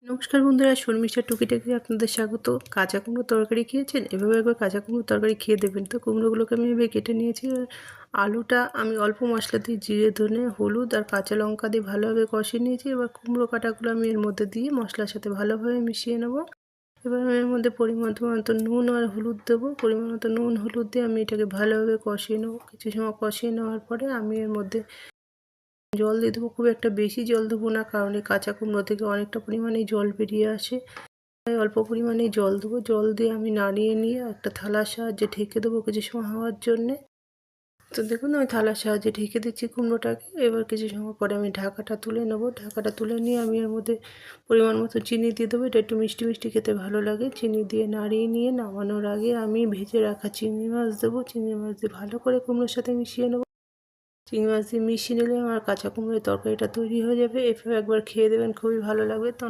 নমস্কার বন্ধুরা, শর্মিষ্ঠার টুকিটাকি আপনাদের স্বাগত। কাঁচা কুমড়োর তরকারি খেয়েছেন? এভাবে একবার কাঁচা কুমড়োর তরকারি খেয়ে দেবেন। তো কুমড়োগুলোকে আমি এভাবে কেটে নিয়েছি। আর আলুটা আমি অল্প মশলা দিয়ে জিরে, ধনে, হলুদ আর কাঁচা লঙ্কা দিয়ে ভালোভাবে কষিয়ে নিয়েছি। এবার কুমড়ো কাটাগুলো আমি এর মধ্যে দিয়ে মশলার সাথে ভালোভাবে মিশিয়ে নেব। এবার আমি এর মধ্যে পরিমাণ মতো নুন আর হলুদ দেবো। পরিমাণ মতো নুন হলুদ দিয়ে আমি এটাকে ভালোভাবে কষিয়ে নেবো। কিছু সময় কষিয়ে নেওয়ার পরে আমি এর মধ্যে জল দিয়ে দেবো। খুব একটা বেশি জল দেবো না, কারণ এই কাঁচা কুমড়ো থেকে অনেকটা পরিমাণেই জল বেরিয়ে আসে। তাই অল্প পরিমাণেই জল দেবো। জল দিয়ে আমি নাড়িয়ে নিয়ে একটা থালার সাহায্যে ঢেকে দেবো কিছু সময় হওয়ার জন্যে। তো দেখুন, আমি থালার সাহায্যে ঢেকে দিচ্ছি কুমড়োটাকে। এবার কিছু সময় পরে আমি ঢাকাটা তুলে নেব। ঢাকাটা তুলে নিয়ে আমি এর মধ্যে পরিমাণ মতো চিনি দিয়ে দেবো। এটা একটু মিষ্টি মিষ্টি খেতে ভালো লাগে। চিনি দিয়ে নাড়িয়ে নিয়ে নামানোর আগে আমি ভেজে রাখা চিংড়ি মাছ দেবো। চিংড়ি মাছ দিয়ে ভালো করে কুমড়োর সাথে মিশিয়ে নেবো। চিংড়ি মাছ দিয়ে মিশিয়ে নিলে আমার কাঁচা কুমড়োর তরকারিটা তৈরি হয়ে যাবে। এভাবে একবার খেয়ে দেবেন, খুবই ভালো লাগবে। তো